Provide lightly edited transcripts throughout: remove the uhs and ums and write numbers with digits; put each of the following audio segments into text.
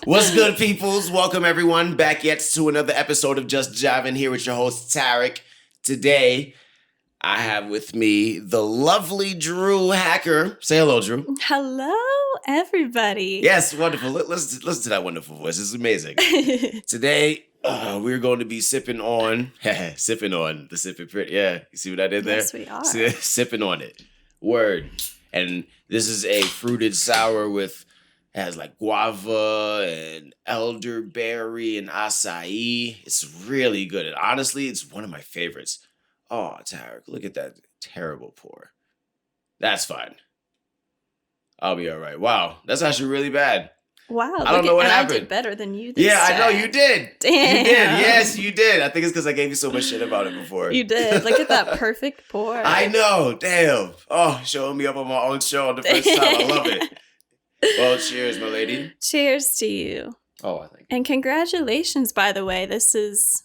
What's good, peoples? Welcome, everyone, back yet to another episode of Just Jivin here with your host, Tarek. Today, I have with me the lovely Drew Hacker. Say hello, Drew. Hello, everybody. Yes, wonderful. Listen to that wonderful voice. It's amazing. Today, we're going to be sipping on the sipping print. Yeah, you see what I did there? Yes, we are. Sipping on it. Word. And this is a fruited sour with... has like guava and elderberry and acai. It's really good. And honestly, it's one of my favorites. Oh, Tarek, look at that terrible pour. That's fine. I'll be all right. Wow, that's actually really bad. Wow. I don't know what happened. I did better than you this Yeah, time. I know you did. Damn. You did. Yes, you did. I think it's because I gave you so much shit about it before. You did. Look at that perfect pour. I know. Damn. Oh, showing me up on my own show on the first time. I love it. Well, cheers, my lady. Cheers to you. Oh, I think. And congratulations, by the way. This is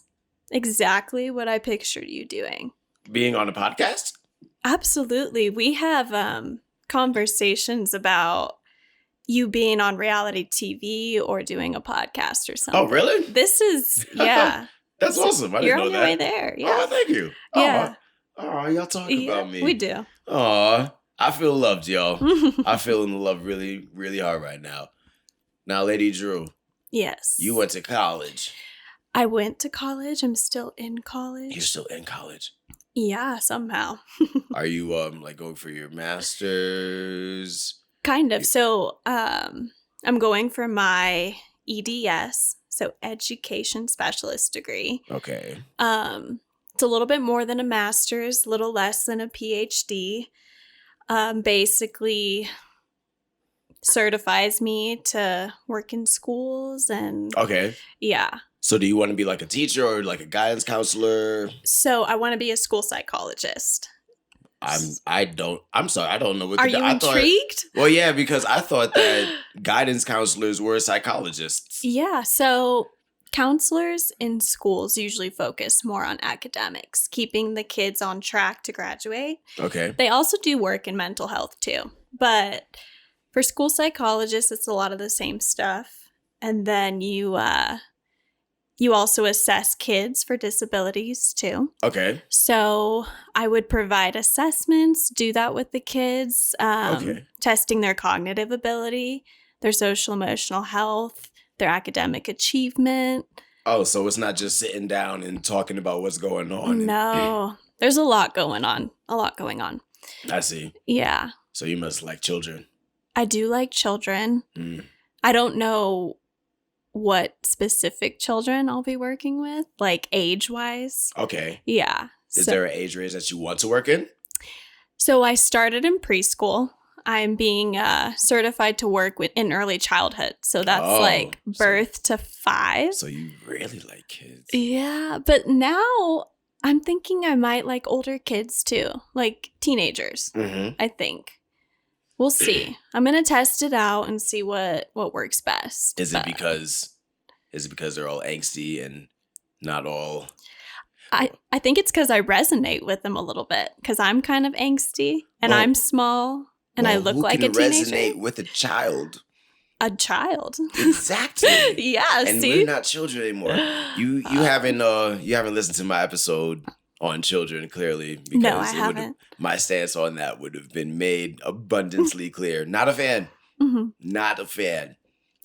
exactly what I pictured you doing. Being on a podcast? Absolutely. We have conversations about you being on reality TV or doing a podcast or something. Oh, really? This is, yeah. That's awesome. I didn't know that. You're on your way there. Yeah. Oh, thank you. Yeah. Oh, y'all talking about me. We do. Oh, I feel loved, y'all. I feel in love really, really hard right now. Now, Lady Drew. Yes. You went to college. I went to college. I'm still in college. You're still in college? Yeah, somehow. Are you like going for your master's? Kind of. So I'm going for my EDS, so Education Specialist degree. Okay. It's a little bit more than a master's, a little less than a PhD. Basically certifies me to work in schools and Okay. Yeah. So do you want to be like a teacher or like a guidance counselor? So I want to be a school psychologist. I'm sorry, I don't know what Are you intrigued? Well, yeah, because I thought that guidance counselors were psychologists. Yeah, so counselors in schools usually focus more on academics, keeping the kids on track to graduate. Okay. They also do work in mental health too. But for school psychologists, it's a lot of the same stuff. And then you also assess kids for disabilities too. Okay. So I would provide assessments, do that with the kids, testing their cognitive ability, their social emotional health, their academic achievement. Oh, so it's not just sitting down and talking about what's going on. No, there's a lot going on. I see. Yeah. So you must like children. I do like children. I don't know what specific children I'll be working with, like age-wise. Okay. Yeah. Is there an age range that you want to work in? So I started in preschool. I'm being certified to work in early childhood. So that's birth to 5. So you really like kids. Yeah. But now I'm thinking I might like older kids too, like teenagers, I think. We'll see. I'm going to test it out and see what works best. Is it because they're all angsty and not all... I think it's because I resonate with them a little bit because I'm kind of angsty and I'm small and I look like a teenager. Who can resonate with a child? A child. Exactly. Yeah, and see? we're not children anymore. You haven't listened to my episode on children, clearly, because no, I haven't. My stance on that would have been made abundantly clear. Not a fan. Not a fan.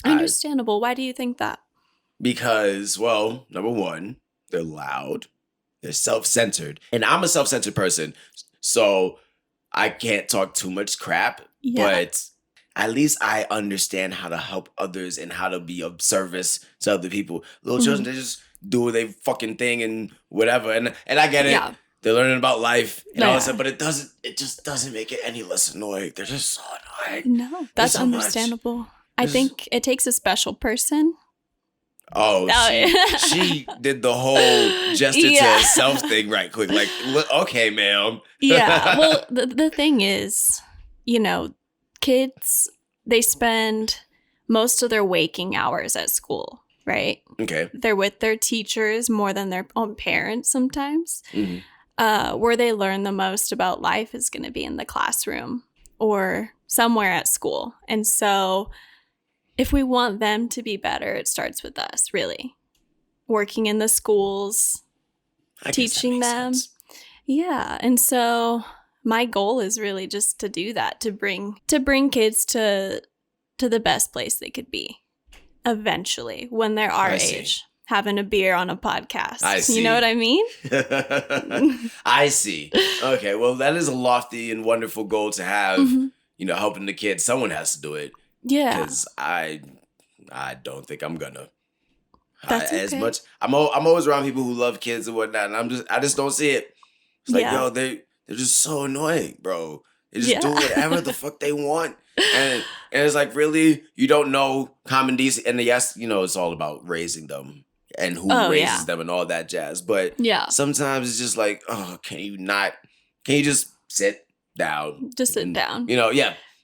Understandable. Why do you think that? Because, well, number one, they're loud. They're self-centered. And I'm a self-centered person, so I can't talk too much crap. Yeah. But at least I understand how to help others and how to be of service to other people. Little children, they just do their fucking thing and whatever. And I get it. Yeah. They're learning about life and all that stuff, but it just doesn't make it any less annoying. They're just so annoying. No, that's so understandable. I think it takes a special person. Oh, she did the whole gesture to herself thing right quick. Like, okay, ma'am. Yeah. Well, the thing is, kids, they spend most of their waking hours at school. Right? Okay. They're with their teachers more than their own parents sometimes. Where they learn the most about life is going to be in the classroom or somewhere at school. And so if we want them to be better, it starts with us, really. Working in the schools, teaching them. Sense. Yeah. And so my goal is really just to do that, to bring kids to the best place they could be eventually when they're our age, having a beer on a podcast. I see. You know what I mean? I see. Okay, well, that is a lofty and wonderful goal to have. You know, helping the kids. Someone has to do it. Yeah. Because I don't think I'm gonna. That's okay. As much. I'm always around people who love kids and whatnot, and I just don't see it. It's like, yo, they're just so annoying, bro. They just do whatever the fuck they want. And it's like, really, you don't know common decency. And yes, you know, it's all about raising them and who raises them and all that jazz. But sometimes it's just like, oh, can you just sit down? Just sit down. You know,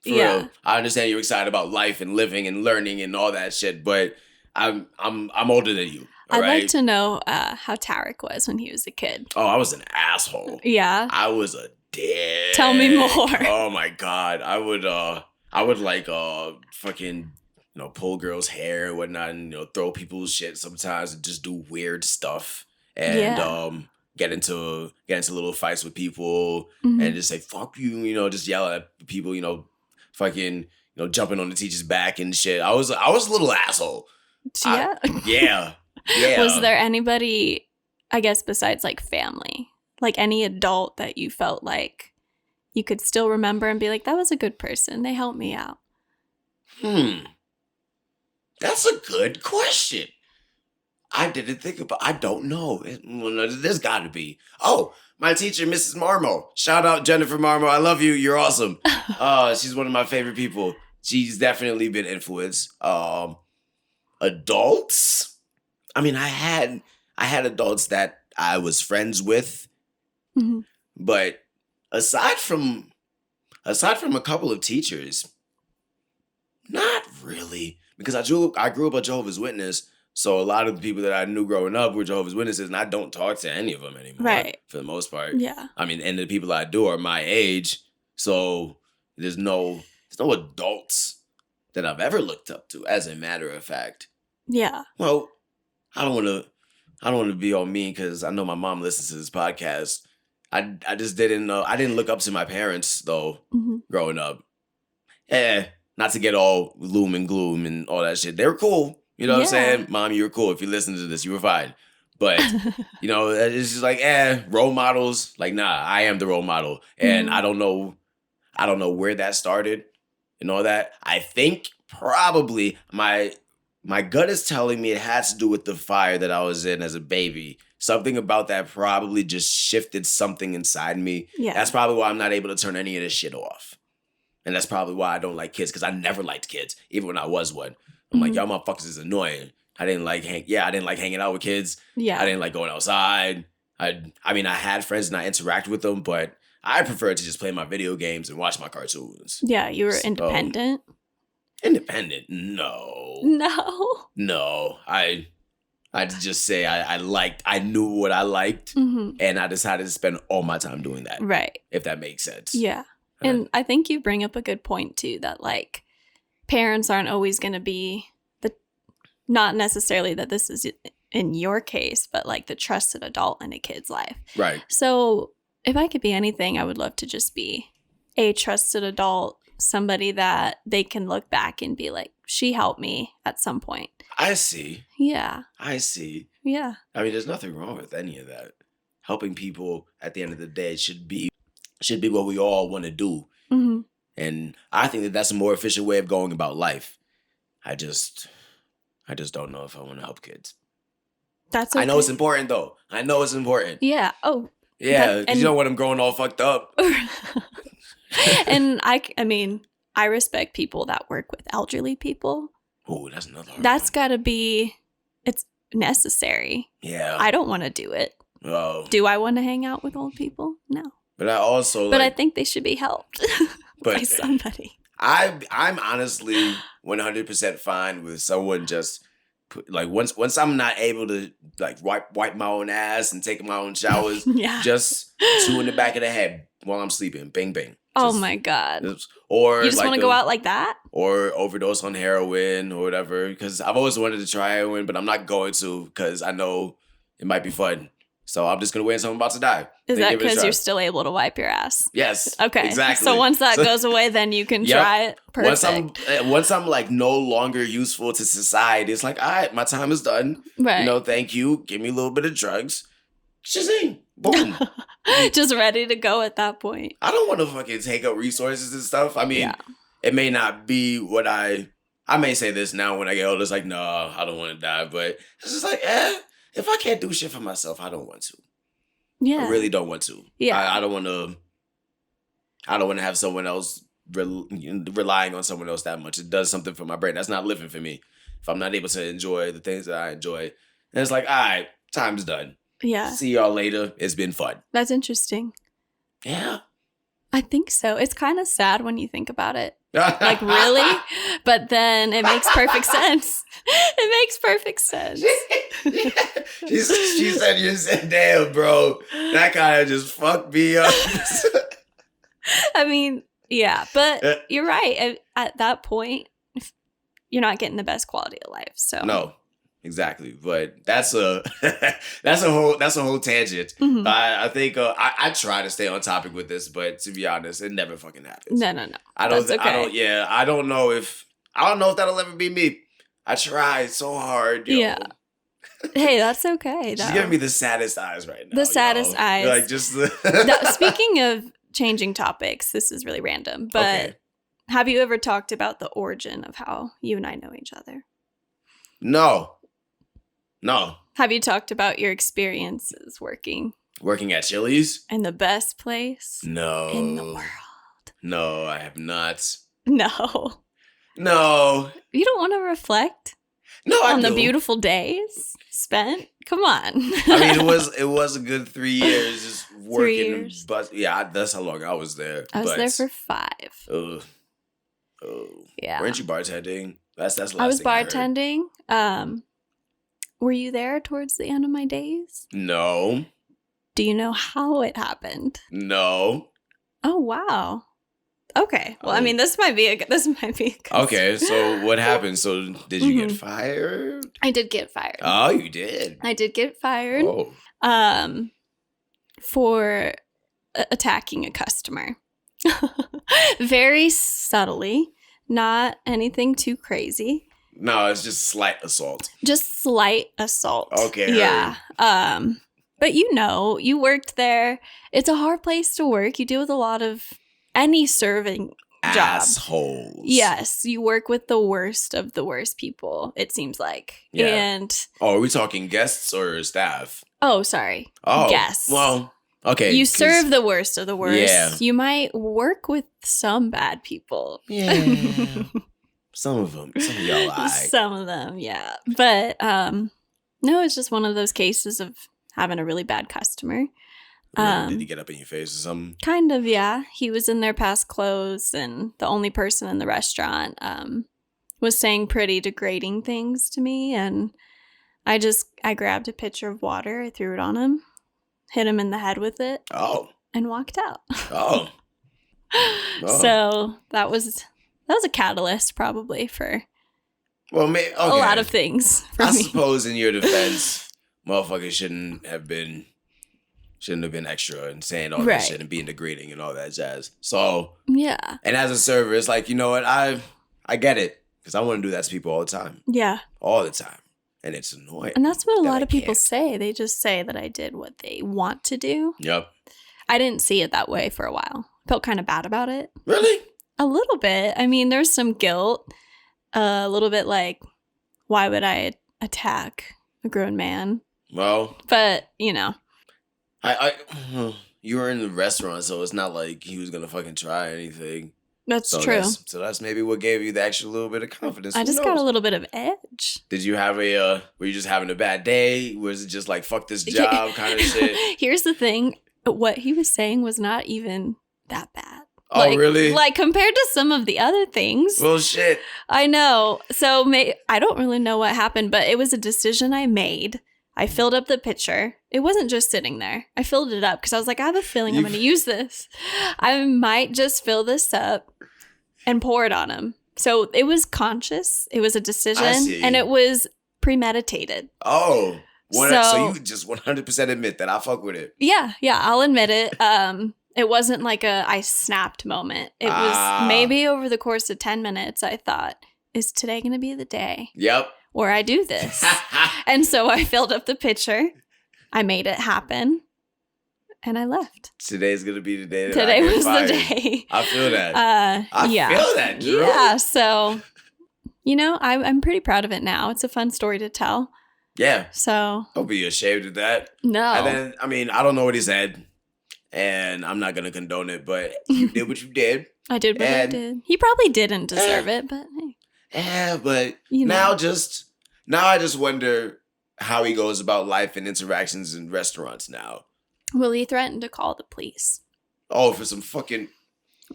for real. I understand you're excited about life and living and learning and all that shit, but I'm older than you. I'd like to know how Tarek was when he was a kid. Oh, I was an asshole. Yeah. I was a dick. Tell me more. Oh my God. I would like fucking, you know, pull girls' hair and whatnot, and, you know, throw people's shit sometimes and just do weird stuff and get into little fights with people and just say fuck you, you know, just yell at people, you know, fucking, you know, jumping on the teacher's back and shit. I was a little asshole. Yeah. Was there anybody, I guess, besides like family, like any adult that you felt like you could still remember and be like, that was a good person, they helped me out? That's a good question. I didn't think about. I don't know. There's got to be. Oh, my teacher, Mrs. Marmo. Shout out Jennifer Marmo. I love you. You're awesome. She's one of my favorite people. She's definitely been influenced. Adults. I mean, I had adults that I was friends with, but aside from a couple of teachers, not really, because I grew up a Jehovah's Witness, so a lot of the people that I knew growing up were Jehovah's Witnesses, and I don't talk to any of them anymore, right? For the most part, yeah. I mean, and the people I do are my age, so there's no adults that I've ever looked up to, as a matter of fact. Yeah. Well, I don't want to be all mean because I know my mom listens to this podcast. I just didn't know. I didn't look up to my parents though growing up. Not to get all gloom and gloom and all that shit. They were cool. You know what I'm saying? Mom, you were cool. If you listen to this, you were fine. But, you know, it's just like, role models. Like, nah, I am the role model. And I don't know where that started and all that. I think probably my gut is telling me it has to do with the fire that I was in as a baby. Something about that probably just shifted something inside me. Yeah. That's probably why I'm not able to turn any of this shit off. And that's probably why I don't like kids, because I never liked kids, even when I was one. I'm like, y'all motherfuckers is annoying. I didn't like hanging out with kids. Yeah. I didn't like going outside. I mean, I had friends and I interacted with them, but I preferred to just play my video games and watch my cartoons. Yeah, you were independent. Independent? No. I'd just say I knew what I liked, and I decided to spend all my time doing that. Right. If that makes sense. Yeah. And I think you bring up a good point too, that like parents aren't always going to be not necessarily that this is in your case, but like the trusted adult in a kid's life. Right. So if I could be anything, I would love to just be a trusted adult, somebody that they can look back and be like, she helped me at some point. I see. Yeah. I see. Yeah. I mean, there's nothing wrong with any of that. Helping people at the end of the day should be what we all want to do. Mm-hmm. And I think that that's a more efficient way of going about life. I just don't know if I want to help kids. That's okay. I know it's important, though. I know it's important. Yeah. Oh. Yeah, because you don't want them growing all fucked up. And I mean, I respect people that work with elderly people. Oh, that's another hard That's got to be, it's necessary. Yeah. I don't want to do it. Oh. Do I want to hang out with old people? No. But I also But I think they should be helped by somebody. I'm honestly 100% fine with someone just like once I'm not able to like wipe my own ass and take my own showers, just 2 in the back of the head while I'm sleeping, bing bing. Oh my God. Or you just want to go out like that? Or overdose on heroin or whatever. Because I've always wanted to try heroin, but I'm not going to because I know it might be fun. So I'm just going to wait until I'm about to die. Is that because you're still able to wipe your ass? Yes. Okay. Exactly. So once that goes away, then you can try it. Perfect. Once I'm like no longer useful to society, it's like, all right, my time is done. Right. You know, thank you. Give me a little bit of drugs. Shazing. Boom. Just ready to go at that point. I don't want to fucking take up resources and stuff. I mean, it may not be what I may say this now when I get older. It's like, no, I don't want to die. But it's just like, if I can't do shit for myself, I don't want to. Yeah. I really don't want to. Yeah. I don't want to have someone else relying on someone else that much. It does something for my brain. That's not living for me. If I'm not able to enjoy the things that I enjoy. And it's like, all right, time's done. Yeah. See y'all later. It's been fun. That's interesting. Yeah. I think so. It's kind of sad when you think about it. Like, really? But then it makes perfect sense. It makes perfect sense. She said, you said, damn, bro. That kind of just fucked me up. I mean, yeah. But you're right. At that point, you're not getting the best quality of life. So no. Exactly, but that's a whole tangent. Mm-hmm. I think I try to stay on topic with this, but to be honest, it never fucking happens. No. I don't know if that'll ever be me. I tried so hard. Yo. Yeah. Hey, that's okay. She's giving me the saddest eyes right now. The saddest eyes. Like just speaking of changing topics, this is really random, but have you ever talked about the origin of how you and I know each other? No. Have you talked about your experiences working at Chili's? In the best place? No. In the world? No, I have not. No. You don't want to reflect? No, I on do. The beautiful days spent? Come on. I mean, it was a good 3 years just working. 3 years. But yeah, that's how long I was there. I was there for 5. Oh. Yeah. Weren't you bartending? That's the last thing I was bartending. Were you there towards the end of my days? No. Do you know how it happened? No. Oh, wow. Okay. Well, I mean, this might be okay, so what happened? So did you get fired? I did get fired. Oh, you did? I did get fired. Oh. For attacking a customer. Very subtly. Not anything too crazy. No, it's just slight assault. Just slight assault. Okay. Yeah. But you worked there. It's a hard place to work. You deal with a lot of any serving job. Assholes. Yes. You work with the worst of the worst people, it seems like. Yeah. And are we talking guests or staff? Oh, sorry. Oh. Guests. Well, okay. You serve the worst of the worst. Yeah. You might work with some bad people. Yeah. Some of y'all lie. Some of them, yeah. But no, it's just one of those cases of having a really bad customer. Did he get up in your face or something? Kind of, yeah. He was in their past clothes, and the only person in the restaurant was saying pretty degrading things to me. And I grabbed a pitcher of water, I threw it on him, hit him in the head with it. Oh. And walked out. Oh. So that was a catalyst probably for a lot of things. I suppose in your defense, motherfuckers shouldn't have been extra and saying all that shit and being degrading and all that jazz. So yeah. And as a server, it's like, you know what, I get it because I want to do that to people all the time. Yeah. All the time. And it's annoying. And that's what a lot of people say. They just say that I did what they want to do. Yep. I didn't see it that way for a while. Felt kind of bad about it. Really? A little bit. I mean, there's some guilt. A little bit like, why would I attack a grown man? Well. But, you were in the restaurant, so it's not like he was going to fucking try anything. That's true. So that's maybe what gave you the extra little bit of confidence. I just got a little bit of edge. Did you have were you just having a bad day? Was it just like, fuck this job kind of shit? Here's the thing. What he was saying was not even that bad. Oh, really? Like, compared to some of the other things. Well, shit. I know. So, I don't really know what happened, but it was a decision I made. I filled up the pitcher. It wasn't just sitting there. I filled it up because I was like, I have a feeling I'm going to use this. I might just fill this up and pour it on him. So it was conscious. It was a decision. And it was premeditated. Oh. So you just 100% admit that. I fuck with it. Yeah. I'll admit it. It wasn't like I snapped moment. It was maybe over the course of 10 minutes, I thought, is today going to be the day? Yep. Where I do this. And so I filled up the pitcher. I made it happen. And I left. Today's going to be the day. Today was the day. I feel that. I feel that, Drew. Yeah. So, I'm pretty proud of it now. It's a fun story to tell. Yeah. So. Don't be ashamed of that. No. And then, I don't know what he said. And I'm not going to condone it. But you did what you did. I did what I did. He probably didn't deserve it. But hey. Yeah, but now I just wonder how he goes about life and interactions in restaurants now. Well, he threatened to call the police. Oh, for some fucking...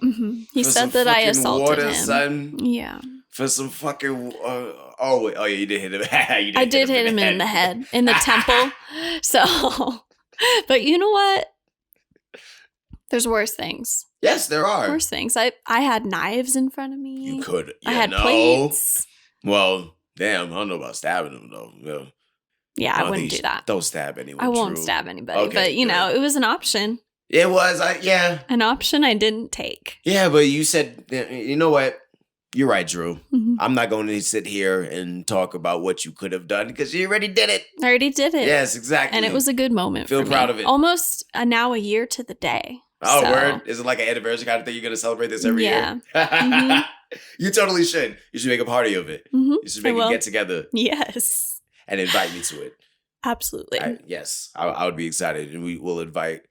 Mm-hmm. He said that I assaulted him. Son. Yeah. For some fucking... yeah, you did hit him. I did hit him in the head, in the temple. So, but you know what? There's worse things. Yes, there are. Worse things. I had knives in front of me. You could. I had plates. Well, damn, I don't know about stabbing them, though. Yeah, I wouldn't do that. Don't stab anyone. I won't stab anybody. Okay, but, it was an option. It was, An option I didn't take. Yeah, but you said, you know what? You're right, Drew. Mm-hmm. I'm not going to sit here and talk about what you could have done because you already did it. I already did it. Yes, exactly. And it was a good moment for me. Feel proud of it. Almost now a year to the day. Oh, word? Is it like an anniversary kind of thing? You're going to celebrate this every year? Mm-hmm. You totally should. You should make a party of it. Mm-hmm. You should make a get-together. Yes. And invite me to it. Absolutely. Yes. I would be excited. And we'll invite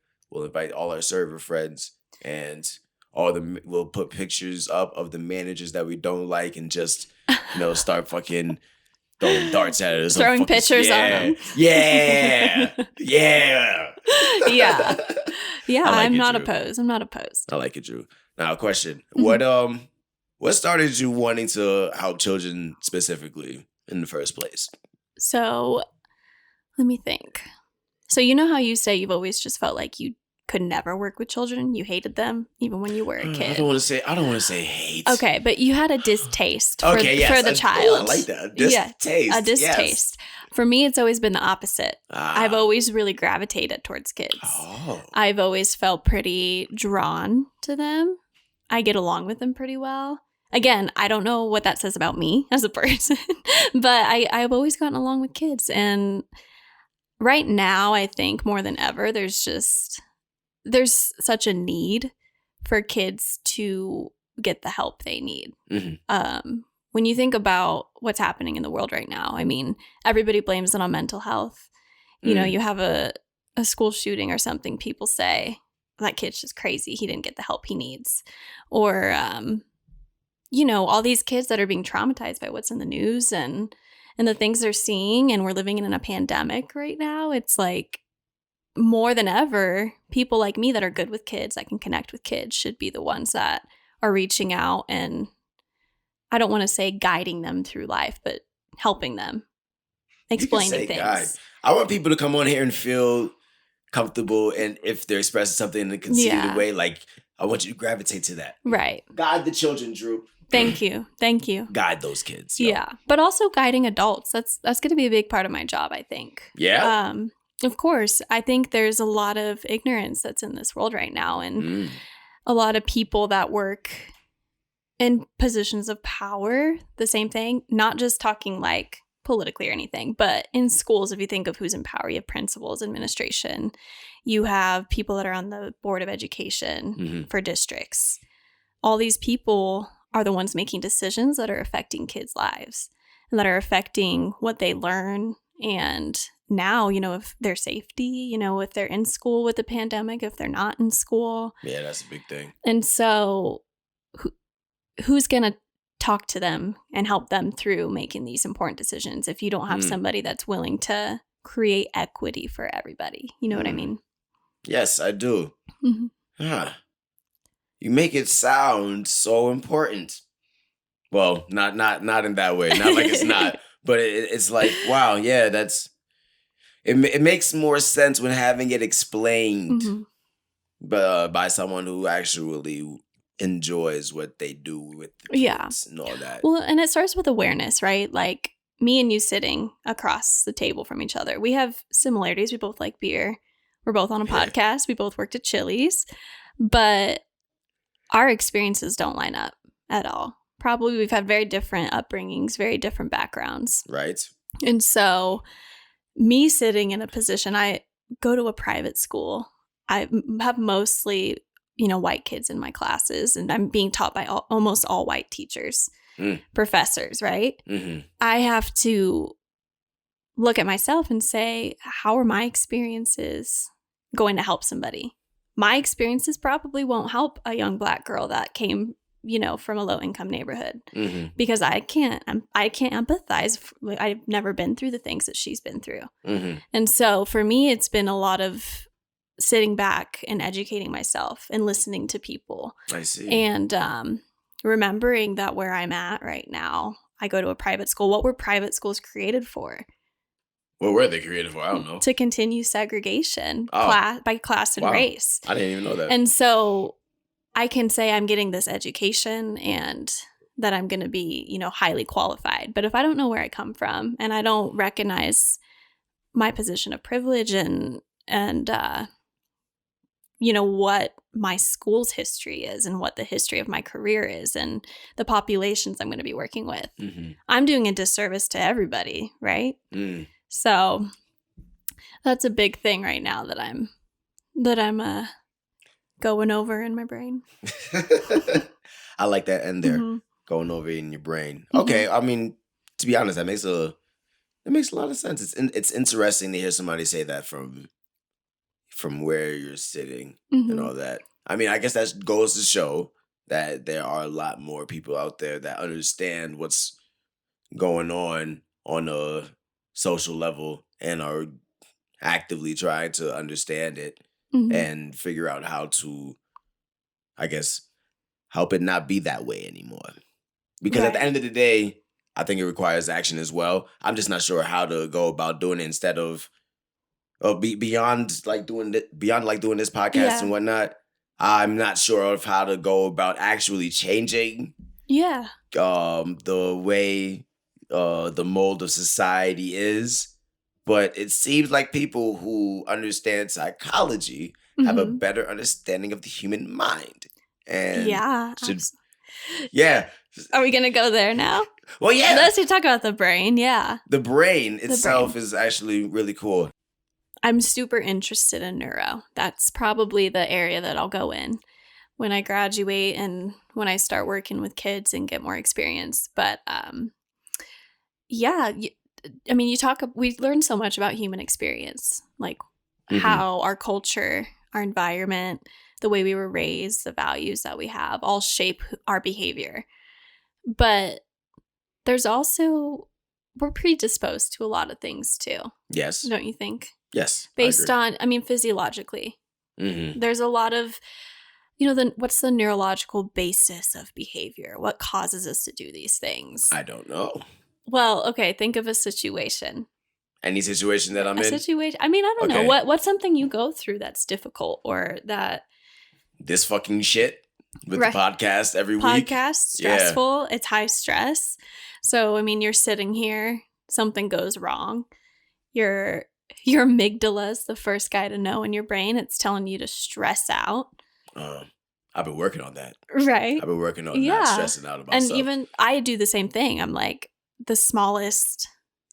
all our server friends and we'll put pictures up of the managers that we don't like and just, start fucking throwing darts at it. Throwing pictures on them. Yeah. Yeah. Yeah. Yeah, I'm not Drew. opposed. I'm not opposed. I like it, Drew. Now, a question. What started you wanting to help children specifically in the first place? So, let me think. So, you know how you say you've always just felt like you could never work with children? You hated them even when you were a kid. I don't want to say hate. Okay, but you had a distaste for the child. I like that. Distaste. A distaste. Yes. For me, it's always been the opposite. I've always really gravitated towards kids. Oh. I've always felt pretty drawn to them. I get along with them pretty well. Again, I don't know what that says about me as a person, but I've always gotten along with kids. And right now, I think more than ever, there's such a need for kids to get the help they need. Mm-hmm. When you think about what's happening in the world right now, I mean, everybody blames it on mental health. You know, you have a school shooting or something, people say, that kid's just crazy. He didn't get the help he needs. Or, all these kids that are being traumatized by what's in the news and the things they're seeing. And we're living in a pandemic right now. It's like more than ever, people like me that are good with kids, that can connect with kids, should be the ones that are reaching out and, I don't want to say guiding them through life, but helping them, explaining things. Guide. I want people to come on here and feel comfortable, and if they're expressing something in a conceited way, like, I want you to gravitate to that. Right. Guide the children, Drew. Thank you. Guide those kids. Yeah, but also guiding adults. That's going to be a big part of my job, I think. Yeah. Of course, I think there's a lot of ignorance that's in this world right now, and a lot of people that work in positions of power, the same thing, not just talking like politically or anything, but in schools, if you think of who's in power, you have principals, administration, you have people that are on the board of education for districts. All these people are the ones making decisions that are affecting kids' lives and that are affecting what they learn. And now, if their safety, if they're in school with the pandemic, if they're not in school. Yeah, that's a big thing. And so who's going to talk to them and help them through making these important decisions if you don't have somebody that's willing to create equity for everybody? You know what I mean? Yes, I do. Mm-hmm. You make it sound so important. Well, not in that way. Not like it's not. But it's like, wow, yeah, that's... it makes more sense when having it explained Mhm. by someone who actually enjoys what they do with the Yeah. kids and all that. Well, and it starts with awareness, right? Like me and you sitting across the table from each other. We have similarities. We both like beer. We're both on a Yeah. podcast. We both worked at Chili's, but our experiences don't line up at all. Probably we've had very different upbringings, very different backgrounds. Right. And so me sitting in a position, I go to a private school. I have mostly, white kids in my classes, and I'm being taught by almost all white teachers, professors, right? Mm-hmm. I have to look at myself and say, how are my experiences going to help somebody? My experiences probably won't help a young Black girl that came, from a low income neighborhood, because I can't empathize. I've never been through the things that she's been through. And so for me, it's been a lot of sitting back and educating myself and listening to people. I see. And remembering that where I'm at right now, I go to a private school. What were private schools created for? What were they created for? I don't know. To continue segregation by class and race. I didn't even know that. And so I can say I'm getting this education and that I'm going to be, highly qualified. But if I don't know where I come from and I don't recognize my position of privilege and what my school's history is and what the history of my career is and the populations I'm going to be working with, I'm doing a disservice to everybody, right? So that's a big thing right now that I'm going over in my brain. I like that end there, going over in your brain. Okay, I mean, to be honest, that makes a lot of sense. It's interesting to hear somebody say that from where you're sitting and all that. I mean, I guess that goes to show that there are a lot more people out there that understand what's going on a social level and are actively trying to understand it and figure out how to, I guess, help it not be that way anymore. Because at the end of the day, I think it requires action as well. I'm just not sure how to go about doing it instead of beyond doing this podcast and whatnot. I'm not sure of how to go about actually changing the way the mold of society is. But it seems like people who understand psychology have a better understanding of the human mind. And Are we going to go there now? Well, yeah. Let's talk about the brain. Yeah. The brain itself is actually really cool. I'm super interested in neuro. That's probably the area that I'll go in when I graduate and when I start working with kids and get more experience. But we learn so much about human experience, like how our culture, our environment, the way we were raised, the values that we have all shape our behavior. But there's also, we're predisposed to a lot of things too. Yes. Don't you think? Yes. Based on, physiologically. There's a lot of, what's the neurological basis of behavior? What causes us to do these things? I don't know. Well, okay, think of a situation. Any situation that I'm in? Situation. I don't know. What's something you go through that's difficult or that... This fucking shit with the podcast every week. Podcast, stressful. Yeah. It's high stress. So, you're sitting here, something goes wrong. Your amygdala is the first guy to know in your brain. It's telling you to stress out. I've been working on that. Right. I've been working on not stressing out about stuff. And even I do the same thing. I'm like, the smallest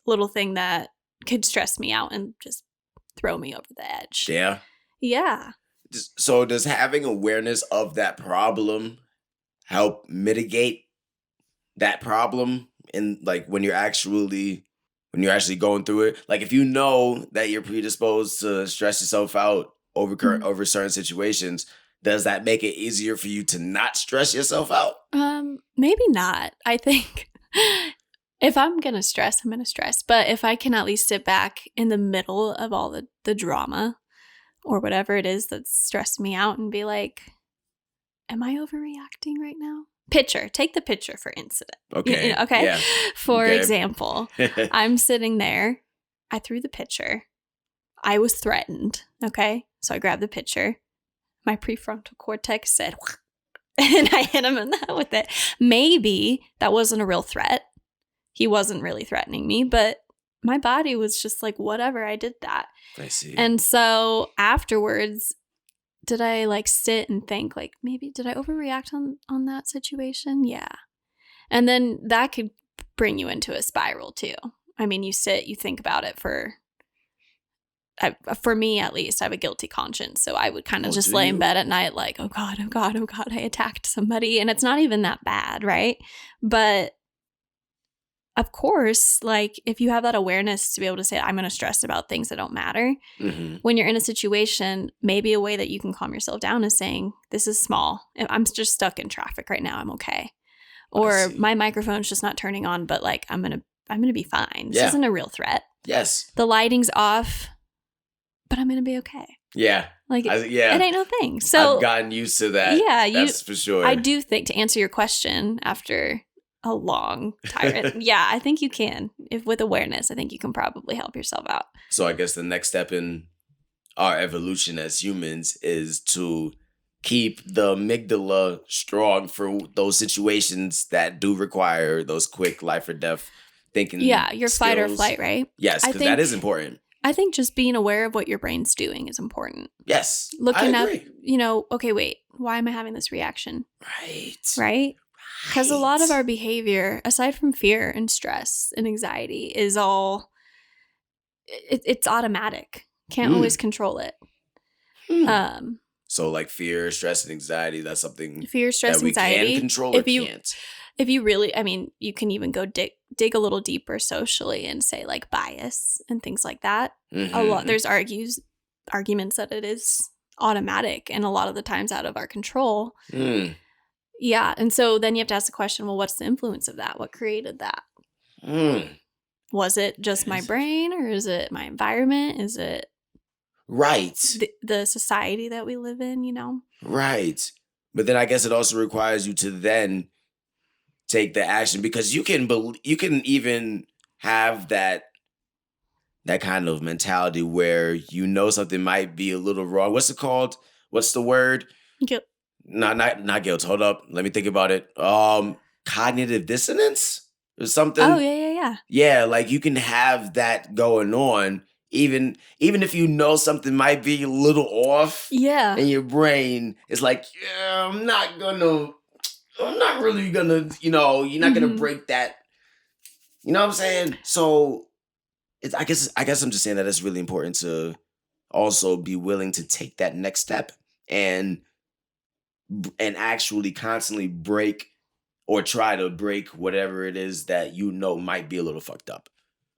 little thing that could stress me out and just throw me over the edge. Yeah. Yeah. So does having awareness of that problem help mitigate that problem in when you're actually going through it? Like if you know that you're predisposed to stress yourself out over certain situations, does that make it easier for you to not stress yourself out? Maybe not. I think if I'm going to stress, I'm going to stress. But if I can at least sit back in the middle of all the drama or whatever it is that's stressed me out and be like, am I overreacting right now? Take the picture for incident. Okay. Okay. Yeah. For example, I'm sitting there. I threw the pitcher. I was threatened. Okay. So I grabbed the picture. My prefrontal cortex said, and I hit him in the head with it. Maybe that wasn't a real threat. He wasn't really threatening me, but my body was just like, whatever, I did that. I see. And so afterwards, did I like sit and think like, maybe did I overreact on that situation? Yeah. And then that could bring you into a spiral too. I mean, you sit, you think about it for me at least, I have a guilty conscience. So I would kind of just lay in bed at night like, oh God, oh God, oh God, I attacked somebody. And it's not even that bad, right? But of course, like if you have that awareness to be able to say, I'm going to stress about things that don't matter. Mm-hmm. When you're in a situation, maybe a way that you can calm yourself down is saying, this is small. I'm just stuck in traffic right now. I'm okay. Or my microphone's just not turning on, but like, I'm going to be fine. This isn't a real threat. Yes. The lighting's off, but I'm going to be okay. Yeah. Like, it ain't no thing. So I've gotten used to that. Yeah. That's for sure. I do think, to answer your question after a long tirade, I think you can. If with awareness, I think you can probably help yourself out. So I guess the next step in our evolution as humans is to keep the amygdala strong for those situations that do require those quick life or death thinking. Yeah, your skills. Fight or flight, right? Yes, because that is important. I think just being aware of what your brain's doing is important. Yes, looking up, okay, wait, why am I having this reaction? Right? Because a lot of our behavior, aside from fear and stress and anxiety, is all, it's automatic. Can't always control it. So like fear, stress, and anxiety, that's something fear, stress, that we anxiety, can control or can't. If you really, I mean, you can even go dig a little deeper socially and say like bias and things like that. Mm-hmm. A lot, there's arguments that it is automatic and a lot of the times out of our control. Yeah. And so then you have to ask the question, well, what's the influence of that? What created that? Was it just my brain or is it my environment? Is it the society that we live in, Right. But then I guess it also requires you to then take the action because you can even have that kind of mentality where something might be a little wrong. What's it called? What's the word? Guilt. No, not guilt. Hold up. Let me think about it. Cognitive dissonance or something. Oh, yeah. Yeah, like you can have that going on even if something might be a little off. Yeah. And your brain is like, yeah, I'm not really gonna, you're not gonna break that. You know what I'm saying? So I guess I'm just saying that it's really important to also be willing to take that next step and actually constantly break or try to break whatever it is that might be a little fucked up.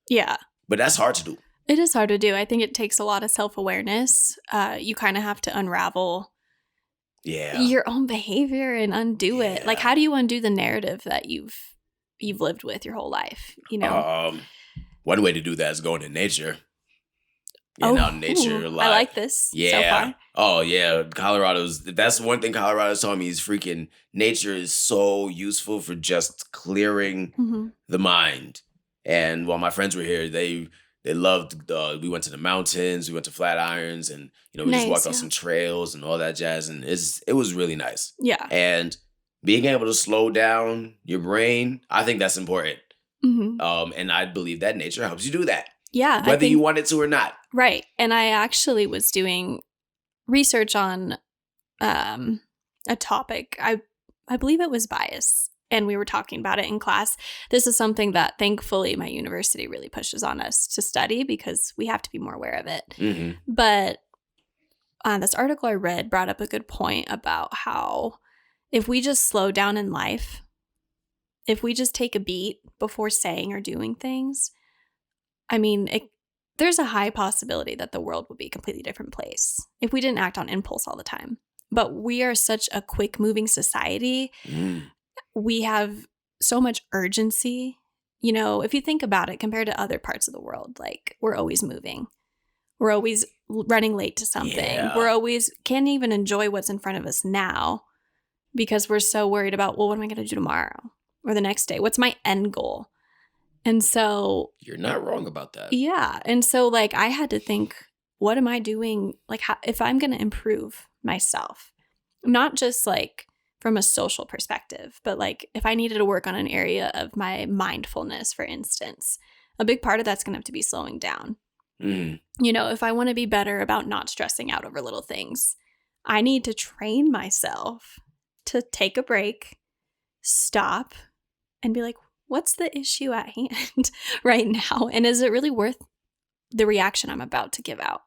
Yeah. But that's hard to do. It is hard to do. I think it takes a lot of self-awareness. You kind of have to unravel your own behavior and undo it. Like, how do you undo the narrative that you've lived with your whole life? One way to do that is going to nature. Out in nature a lot. I like this. Yeah. So far. Oh yeah. That's one thing Colorado's taught me is freaking nature is so useful for just clearing the mind. And while my friends were here, they loved we went to the mountains, we went to Flatirons, and we just walked on some trails and all that jazz, and it was really nice. Yeah. And being able to slow down your brain, I think that's important. And I believe that nature helps you do that. Yeah. Whether you want it to or not. Right. And I actually was doing research on a topic. I believe it was bias. And we were talking about it in class. This is something that thankfully my university really pushes on us to study because we have to be more aware of it. Mm-hmm. But this article I read brought up a good point about how if we just slow down in life, if we just take a beat before saying or doing things, I mean, there's a high possibility that the world would be a completely different place if we didn't act on impulse all the time. But we are such a quick-moving society. We have so much urgency. If you think about it, compared to other parts of the world, like we're always moving. We're always running late to something. Yeah. We're always can't even enjoy what's in front of us now because we're so worried about, well, what am I going to do tomorrow or the next day? What's my end goal? And so you're not wrong about that. Yeah. And so like I had to think, what am I doing? Like, if I'm going to improve myself, not just like from a social perspective, but like if I needed to work on an area of my mindfulness, for instance, a big part of that's going to have to be slowing down. You know, if I want to be better about not stressing out over little things, I need to train myself to take a break, stop, and be like, what's the issue at hand right now? And is it really worth the reaction I'm about to give out?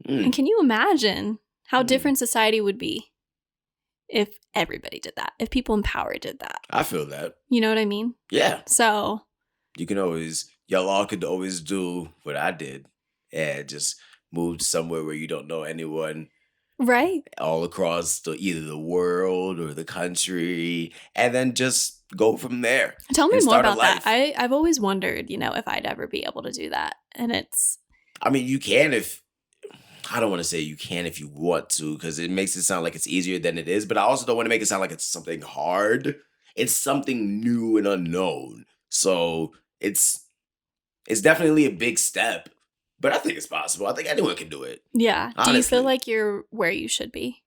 And can you imagine how different society would be if everybody did that, if people in power did that? I feel that. You know what I mean? Yeah. So y'all all could always do what I did and just move somewhere where you don't know anyone. Right. All across either the world or the country, and then just go from there. Tell me more about that. I've always wondered, you know, if I'd ever be able to do that. And I mean, you can I don't want to say you can if you want to, because it makes it sound like it's easier than it is. But I also don't want to make it sound like it's something hard. It's something new and unknown. So it's definitely a big step. But I think it's possible. I think anyone can do it. Yeah. Honestly. Do you feel like you're where you should be?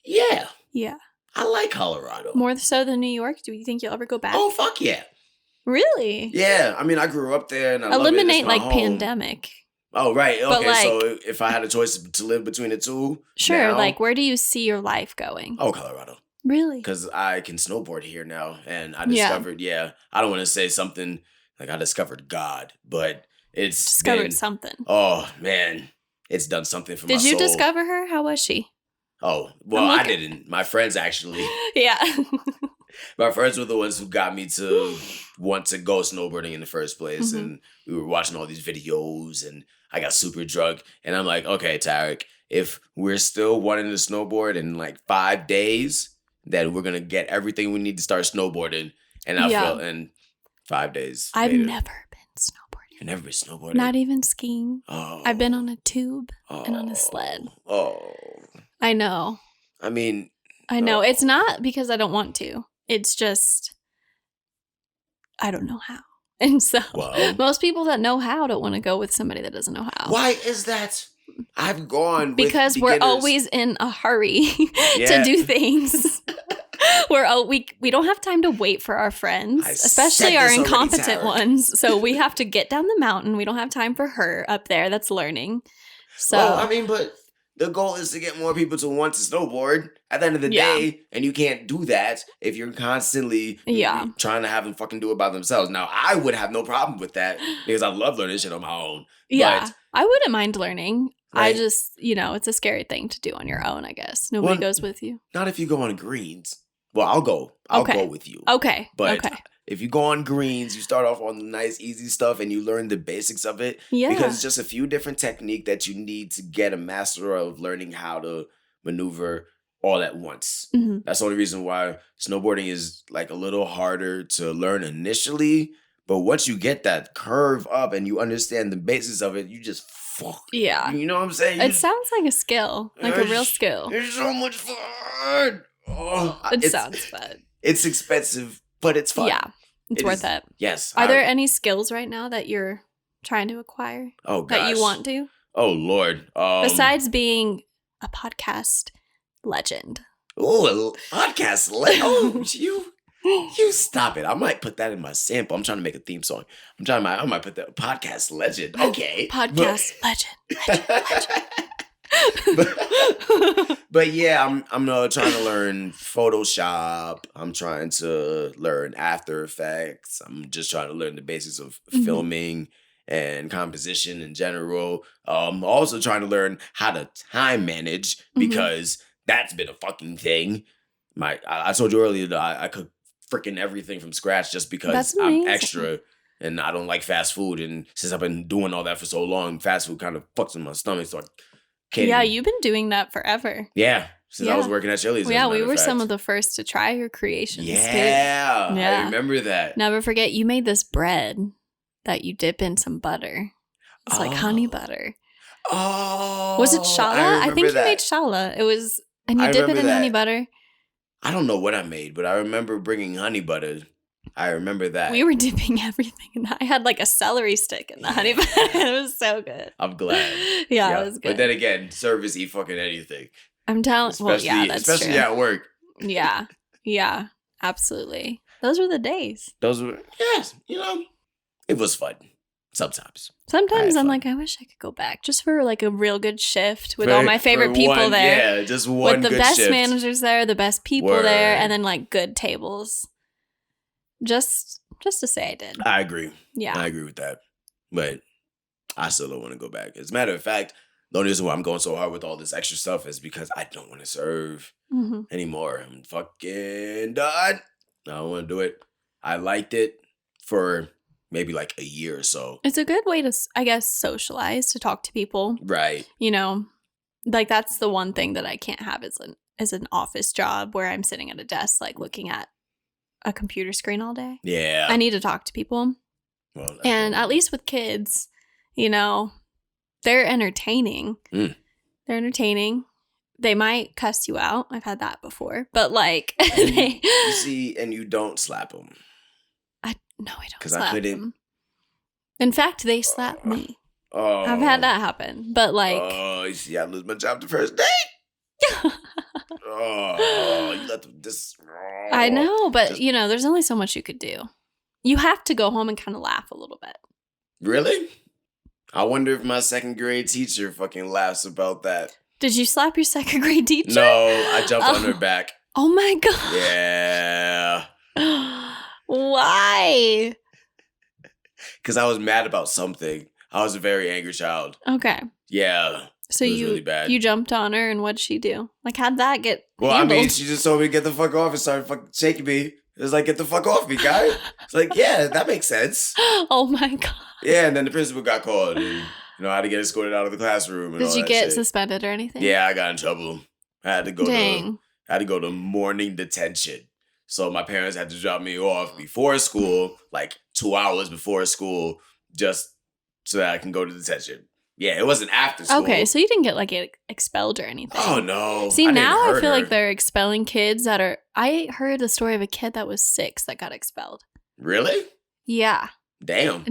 Yeah. Yeah. I like Colorado. More so than New York? Do you think you'll ever go back? Oh, fuck yeah. Really? Yeah. I mean, I grew up there and I eliminate love it. like pandemic. Oh, right. Okay. Like, so if I had a choice to live between the two. Sure. Now, like, where do you see your life going? Oh, Colorado. Really? Because I can snowboard here now. And I discovered, I don't want to say something like I discovered God, but it's discovered something. Oh, man. It's done something for my soul. Did you discover her? How was she? Oh, well, I didn't. My friends actually. Yeah. My friends were the ones who got me to want to go snowboarding in the first place. And we were watching all these videos and I got super drunk. And I'm like, okay, Tarek, if we're still wanting to snowboard in like 5 days, then we're going to get everything we need to start snowboarding. And I felt in 5 days. I've never been snowboarding. You've never been snowboarding? Not even skiing. Oh. I've been on a tube and on a sled. Oh. I know. I mean. I know. It's not because I don't want to. It's just, I don't know how. And so most people that know how don't want to go with somebody that doesn't know how. Why is that? I've gone because we're always in a hurry to do things. We don't have time to wait for our friends, especially our incompetent ones. So we have to get down the mountain. We don't have time for her up there that's learning. So I mean, but the goal is to get more people to want to snowboard at the end of the day. And you can't do that if you're constantly trying to have them fucking do it by themselves. Now, I would have no problem with that because I love learning shit on my own. Yeah, but I wouldn't mind learning. Right? I just, it's a scary thing to do on your own, I guess. Nobody goes with you. Not if you go on greens. Well, I'll go. I'll go with you. Okay. But if you go on greens, you start off on the nice, easy stuff and you learn the basics of it. Yeah. Because it's just a few different techniques that you need to get a master of learning how to maneuver all at once. Mm-hmm. That's the only reason why snowboarding is like a little harder to learn initially. But once you get that curve up and you understand the basics of it, you just fuck. Yeah. You know what I'm saying? It sounds like a skill, like a real skill. It's so much fun. Oh, it sounds fun. It's expensive, but it's fun. Yeah, it's worth it. Yes. Are there any skills right now that you're trying to acquire? Oh, gosh. That you want to? Oh, Lord. Besides being a podcast legend. Oh, a podcast legend. Oh, you stop it. I might put that in my sample. I'm trying to make a theme song. I might put that podcast legend. Okay. Podcast legend. But yeah, I'm trying to learn Photoshop. I'm trying to learn After Effects. I'm just trying to learn the basics of filming and composition in general. Also trying to learn how to time manage because that's been a fucking thing. I told you earlier that I cook freaking everything from scratch just because I'm extra and I don't like fast food. And since I've been doing all that for so long, fast food kind of fucks in my stomach. So you've been doing that forever. Yeah. Since I was working at Chili's. Well, we were some of the first to try your creations. Yeah. I remember that. Never forget, you made this bread that you dip in some butter. It's like honey butter. Oh. Was it challah? I think you made challah. It was, and you dip it in honey butter. I don't know what I made, but I remember bringing honey butter I remember that. We were dipping everything in that. I had like a celery stick in the honey bun. It was so good. I'm glad. Yeah, it was good. But then again, servers eat fucking anything. I'm telling you. Well, yeah, that's especially true. at work. Yeah. Yeah, absolutely. Those were the days. Yes, it was fun. Sometimes I'm like, I wish I could go back just for like a real good shift with all my favorite people there. Yeah, just one with the good best shift. managers there, the best people there, and then like good tables. Just to say I did. I agree. Yeah. I agree with that. But I still don't want to go back. As a matter of fact, the only reason why I'm going so hard with all this extra stuff is because I don't want to serve anymore. I'm fucking done. I don't want to do it. I liked it for maybe like a year or so. It's a good way to, I guess, socialize, to talk to people. Right. Like that's the one thing that I can't have is an office job where I'm sitting at a desk like looking at a computer screen all day. Yeah. I need to talk to people. Well, and at least with kids, they're entertaining. They're entertaining. They might cuss you out. I've had that before. But like you see, and you don't slap them. No, I don't slap them. In fact, they slap me. Oh. I've had that happen. But like... Oh, you see, I lose my job the first day. Oh, you let them I know, but there's only so much you could do. You have to go home and kind of laugh a little bit. Really? I wonder if my second grade teacher fucking laughs about that. Did you slap your second grade teacher? No, I jumped on her back. Oh my God. Yeah. Why? Because I was mad about something. I was a very angry child. Okay. Yeah. So really bad. You jumped on her, and what'd she do? Like, how'd that get handled? I mean, she just told me to get the fuck off and started fucking shaking me. It was like, get the fuck off me, guy. It's like, yeah, that makes sense. Oh my God. Yeah, and then the principal got called and, I had to get escorted out of the classroom. And did you get suspended or anything? Yeah, I got in trouble. I had to go to morning detention. So my parents had to drop me off before school, like 2 hours before school, just so that I can go to detention. Yeah, it wasn't after school. Okay, so you didn't get like expelled or anything. Oh, no. See, now I feel like they're expelling kids that are... I heard the story of a kid that was 6 that got expelled. Really? Yeah. Damn.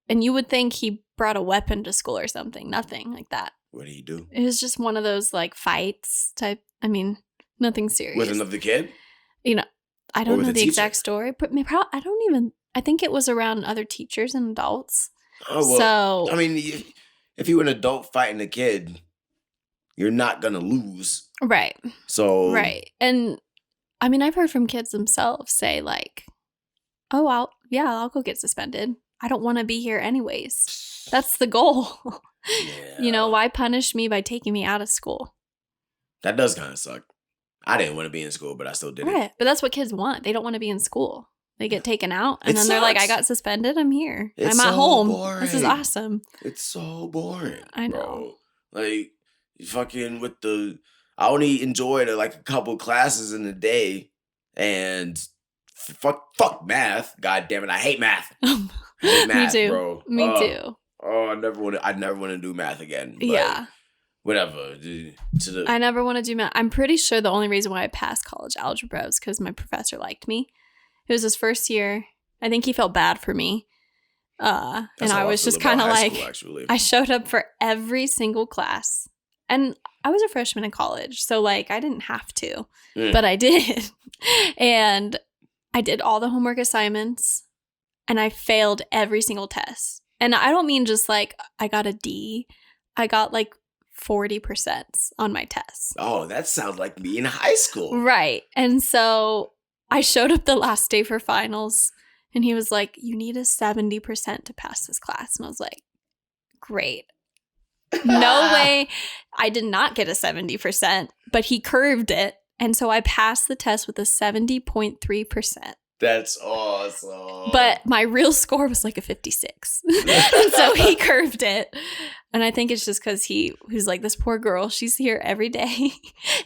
And you would think he brought a weapon to school or something. Nothing like that. What did he do? It was just one of those like fights type. I mean, nothing serious. With another kid? I don't know the exact story, but I think it was around other teachers and adults. Oh, well, so, I mean, if you're an adult fighting a kid, you're not going to lose. Right. So. Right. And I mean, I've heard from kids themselves say like, oh, I'll go get suspended. I don't want to be here anyways. That's the goal. Yeah. Why punish me by taking me out of school? That does kind of suck. I didn't want to be in school, but I still did it. But that's what kids want. They don't want to be in school. They get taken out, and then they're like, I got suspended. I'm here. I'm at home. Boring. This is awesome. It's so boring. I know. Bro. Like, fucking I only enjoyed a couple classes in a day, and fuck math. God damn it, I hate math. I hate math, me too, bro. Me too. Oh, I never want to do math again. But yeah. Whatever. I never want to do math. I'm pretty sure the only reason why I passed college algebra was because my professor liked me. It was his first year. I think he felt bad for me. And I was just kind of like, I showed up for every single class. And I was a freshman in college, so like I didn't have to, but I did. And I did all the homework assignments, and I failed every single test. And I don't mean just like I got a D. I got like 40% on my tests. Oh, that sounds like me in high school. Right. And so I showed up the last day for finals, and he was like, you need a 70% to pass this class. And I was like, great. No way. I did not get a 70%, but he curved it. And so I passed the test with a 70.3%. That's awesome. But my real score was like a 56. And so he curved it. And I think it's just because he's like, this poor girl, she's here every day.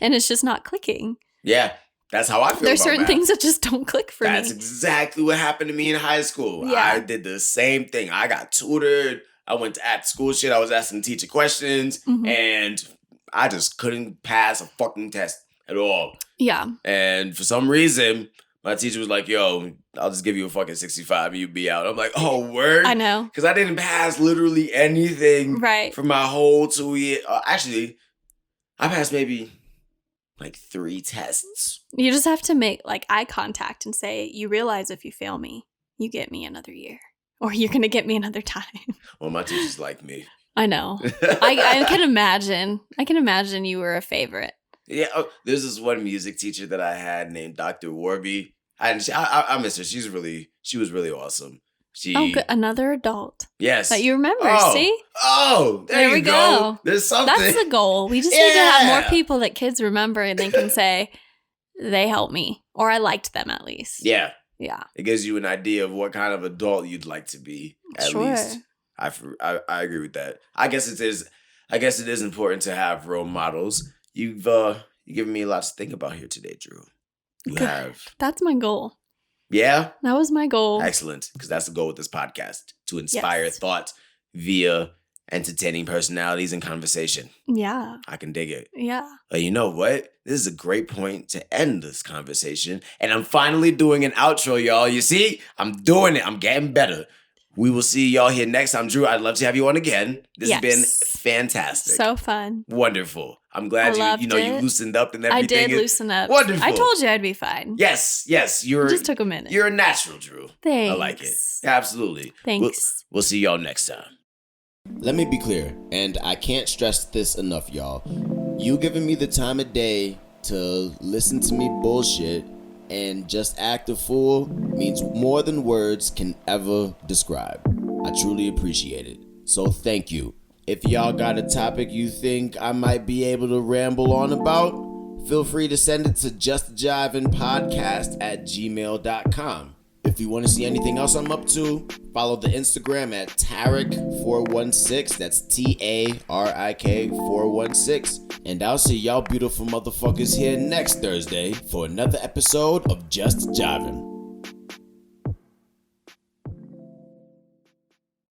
And it's just not clicking. Yeah. That's how I feel. There's certain things that just don't click for me. That's exactly what happened to me in high school. Yeah. I did the same thing. I got tutored. I went to after school shit. I was asking the teacher questions. And I just couldn't pass a fucking test at all. Yeah. And for some reason, My teacher was like, yo, I'll just give you a fucking 65 and you be out. I'm like, oh, word? I know. Because I didn't pass literally anything for my whole 2 years. Actually, I passed maybe like 3 tests. You just have to make like eye contact and say, you realize if you fail me, you get me another year. Or you're going to get me another time. Well, my teachers like me. I know. I can imagine. I can imagine you were a favorite. Yeah, there's this one music teacher that I had named Dr. Warby. I miss her. She was really awesome. Good. Another adult. Yes. That you remember, see? Oh, there we go. There's something. That's the goal. We just need to have more people that kids remember and they can say, they helped me. Or I liked them at least. Yeah. Yeah. It gives you an idea of what kind of adult you'd like to be, at least. I agree with that. I guess it is important to have role models. You've given me a lot to think about here today, Drew. You have. That's my goal. Yeah? That was my goal. Excellent. Because that's the goal with this podcast. To inspire thought via entertaining personalities and conversation. Yeah. I can dig it. Yeah. But you know what? This is a great point to end this conversation. And I'm finally doing an outro, y'all. You see? I'm doing it. I'm getting better. We will see y'all here next time. Drew, I'd love to have you on again. This has been fantastic. So fun. Wonderful. I'm glad you loosened up and everything. I did loosen up. Wonderful. I told you I'd be fine. Yes. It just took a minute. You're a natural, Drew. Thanks. I like it. Absolutely. Thanks. We'll see y'all next time. Let me be clear, and I can't stress this enough, y'all. You giving me the time of day to listen to me bullshit and just act a fool means more than words can ever describe. I truly appreciate it. So thank you. If y'all got a topic you think I might be able to ramble on about, feel free to send it to justjivinpodcast@gmail.com. If you want to see anything else I'm up to, follow the Instagram at Tarik416. That's TARIK 416. And I'll see y'all beautiful motherfuckers here next Thursday for another episode of Just Jivin'.